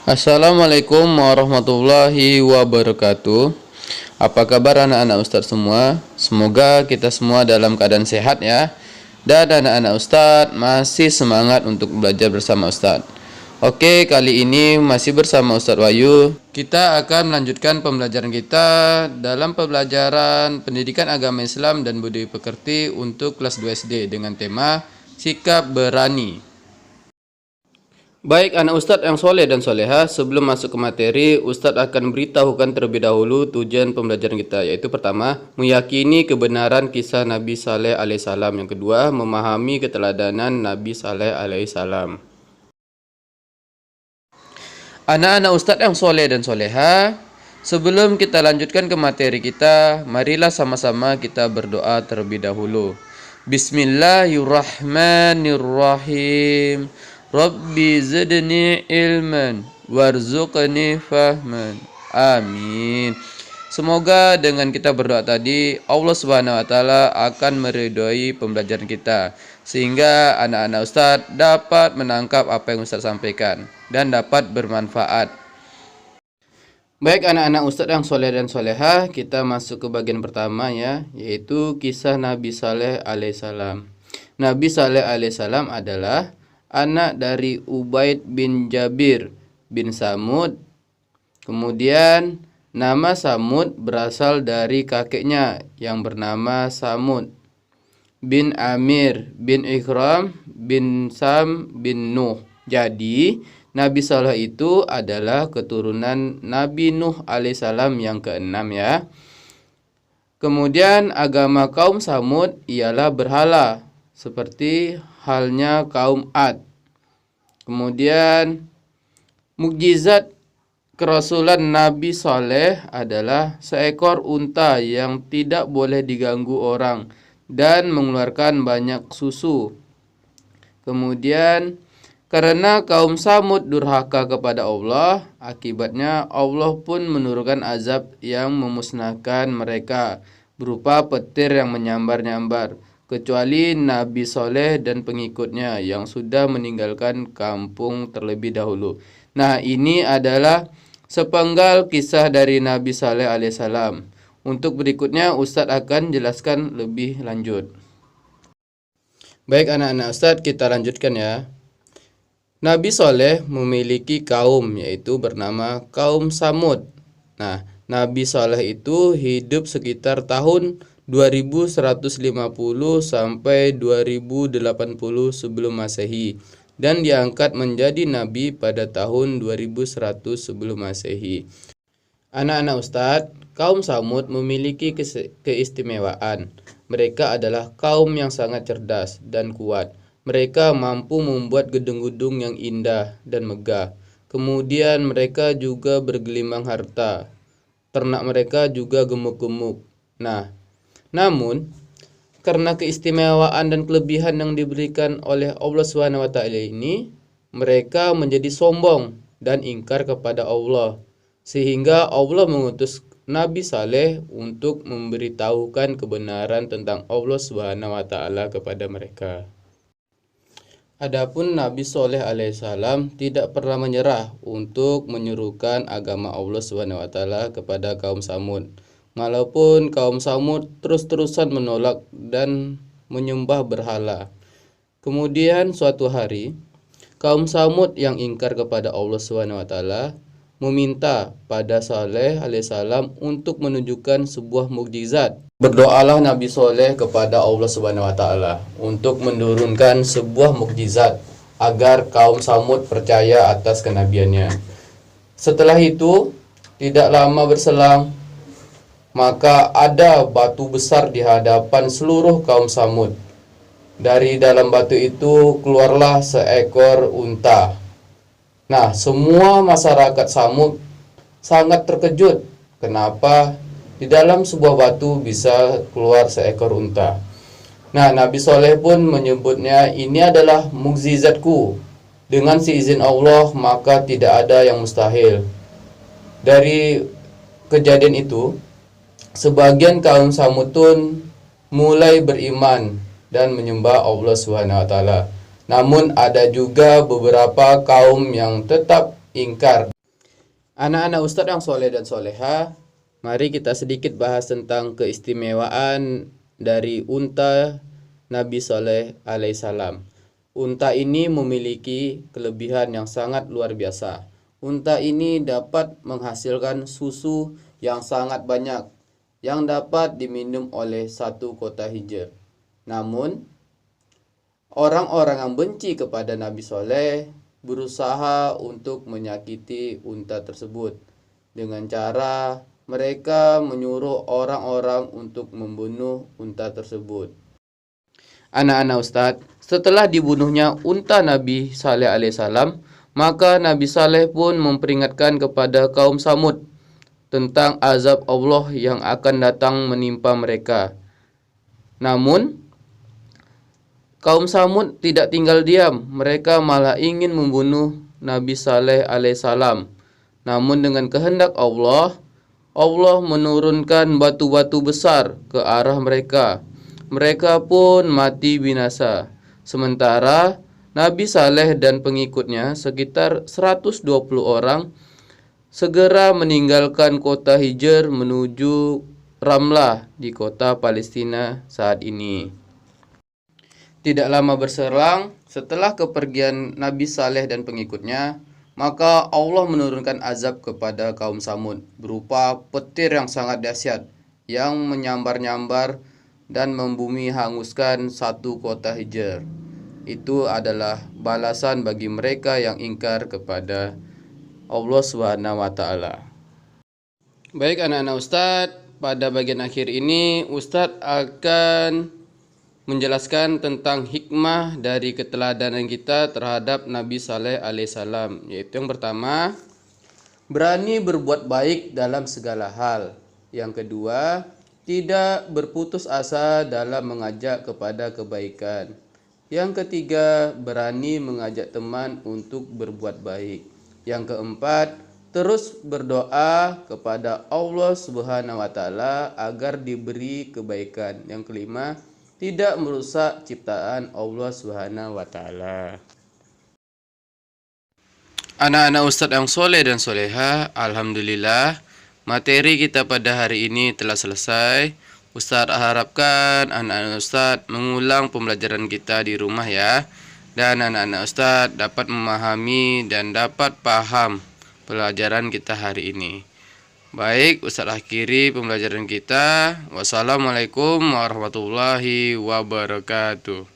Assalamualaikum warahmatullahi wabarakatuh. Apa kabar anak-anak Ustadz semua? Semoga kita semua dalam keadaan sehat ya. Dan anak-anak Ustadz masih semangat untuk belajar bersama Ustadz. Oke, kali ini masih bersama Ustadz Wahyu. Kita akan melanjutkan pembelajaran kita dalam pembelajaran Pendidikan Agama Islam dan Budaya Pekerti untuk kelas 2 SD dengan tema Sikap Berani. Baik anak Ustadz yang soleh dan soleha, sebelum masuk ke materi, Ustadz akan beritahukan terlebih dahulu tujuan pembelajaran kita, yaitu pertama, meyakini kebenaran kisah Nabi Saleh alaihissalam. Yang kedua, memahami keteladanan Nabi Saleh alaihissalam. Anak-anak Ustadz yang soleh dan soleha, sebelum kita lanjutkan ke materi kita, marilah sama-sama kita berdoa terlebih dahulu. Bismillahirrahmanirrahim. Rabbi zidni ilman warzuqni fahman. Amin. Semoga dengan kita berdoa tadi, Allah Subhanahu wa taala akan meridhoi pembelajaran kita sehingga anak-anak Ustadz dapat menangkap apa yang Ustadz sampaikan dan dapat bermanfaat. Baik anak-anak Ustadz yang soleh dan soleha, kita masuk ke bagian pertama ya, yaitu kisah Nabi Saleh alaihissalam. Nabi Saleh alaihissalam adalah anak dari Ubaid bin Jabir bin Samud. Kemudian nama Samud berasal dari kakeknya yang bernama Samud bin Amir bin Ikram bin Sam bin Nuh. Jadi Nabi Saleh itu adalah keturunan Nabi Nuh alaihissalam yang keenam ya. Kemudian agama kaum Samud ialah berhala, seperti halnya kaum Ad. Kemudian mukjizat kerasulan Nabi Saleh adalah seekor unta yang tidak boleh diganggu orang dan mengeluarkan banyak susu. Kemudian karena kaum Samud durhaka kepada Allah, akibatnya Allah pun menurunkan azab yang memusnahkan mereka berupa petir yang menyambar-nyambar, kecuali Nabi Saleh dan pengikutnya yang sudah meninggalkan kampung terlebih dahulu. Nah, ini adalah sepenggal kisah dari Nabi Saleh alaihissalam. Untuk berikutnya Ustadz akan jelaskan lebih lanjut. Baik anak-anak Ustadz, kita lanjutkan ya. Nabi Saleh memiliki kaum, yaitu bernama kaum Samud. Nah, Nabi Saleh itu hidup sekitar tahun 2150 sampai 2080 sebelum Masehi dan diangkat menjadi nabi pada tahun 2100 sebelum Masehi. Anak-anak Ustadz, kaum Samud memiliki keistimewaan. Mereka adalah kaum yang sangat cerdas dan kuat. Mereka mampu membuat gedung-gedung yang indah dan megah. Kemudian mereka juga bergelimang harta. Ternak mereka juga gemuk-gemuk. Namun, karena keistimewaan dan kelebihan yang diberikan oleh Allah SWT ini, mereka menjadi sombong dan ingkar kepada Allah. Sehingga Allah mengutus Nabi Saleh untuk memberitahukan kebenaran tentang Allah SWT kepada mereka. Adapun Nabi Saleh alaihissalam tidak pernah menyerah untuk menyerukan agama Allah SWT kepada kaum Samud. Walaupun kaum Samud terus-terusan menolak dan menyembah berhala. Kemudian suatu hari, kaum Samud yang ingkar kepada Allah SWT meminta pada Saleh alaihissalam untuk menunjukkan sebuah mukjizat. Berdoalah Nabi Saleh kepada Allah SWT untuk menurunkan sebuah mukjizat agar kaum Samud percaya atas kenabiannya. Setelah itu, tidak lama berselang, maka ada batu besar di hadapan seluruh kaum Samud. Dari dalam batu itu keluarlah seekor unta. Nah, semua masyarakat Samud sangat terkejut. Kenapa di dalam sebuah batu bisa keluar seekor unta? Nah, Nabi Saleh pun menyebutnya, ini adalah mukjizatku. Dengan seizin Allah, maka tidak ada yang mustahil. Dari kejadian itu, sebagian kaum Samudun mulai beriman dan menyembah Allah SWT. Namun ada juga beberapa kaum yang tetap ingkar. Anak-anak Ustadz yang soleh dan soleha, mari kita sedikit bahas tentang keistimewaan dari unta Nabi Saleh alaihissalam. Unta ini memiliki kelebihan yang sangat luar biasa. Unta ini dapat menghasilkan susu yang sangat banyak, yang dapat diminum oleh satu kota hijr. Namun, orang-orang yang benci kepada Nabi Saleh berusaha untuk menyakiti unta tersebut dengan cara mereka menyuruh orang-orang untuk membunuh unta tersebut. Anak-anak Ustadz, setelah dibunuhnya unta Nabi Saleh alaihissalam, maka Nabi Saleh pun memperingatkan kepada kaum Samud tentang azab Allah yang akan datang menimpa mereka. Namun, kaum Samud tidak tinggal diam, mereka malah ingin membunuh Nabi Saleh alaihissalam. Namun dengan kehendak Allah, Allah menurunkan batu-batu besar ke arah mereka. Mereka pun mati binasa. Sementara Nabi Saleh dan pengikutnya sekitar 120 orang segera meninggalkan kota Hijr menuju Ramlah di kota Palestina saat ini. Tidak lama berselang setelah kepergian Nabi Saleh dan pengikutnya, maka Allah menurunkan azab kepada kaum Samud berupa petir yang sangat dahsyat yang menyambar-nyambar dan membumi hanguskan satu kota Hijr. Itu adalah balasan bagi mereka yang ingkar kepada Allah Subhanahu wa taala. Baik anak-anak Ustadz, pada bagian akhir ini Ustadz akan menjelaskan tentang hikmah dari keteladanan kita terhadap Nabi Saleh alaihissalam, yaitu yang pertama, berani berbuat baik dalam segala hal. Yang kedua, tidak berputus asa dalam mengajak kepada kebaikan. Yang ketiga, berani mengajak teman untuk berbuat baik. Yang keempat, terus berdoa kepada Allah Subhanahu wa taala agar diberi kebaikan. Yang kelima, tidak merusak ciptaan Allah Subhanahu wa taala. Anak-anak Ustadz yang soleh dan soleha, alhamdulillah materi kita pada hari ini telah selesai. Ustadz harapkan anak-anak Ustadz mengulang pembelajaran kita di rumah ya, dan anak-anak Ustadz dapat memahami dan dapat paham pelajaran kita hari ini. Baik, Ustadz akhiri pembelajaran kita. Wassalamualaikum warahmatullahi wabarakatuh.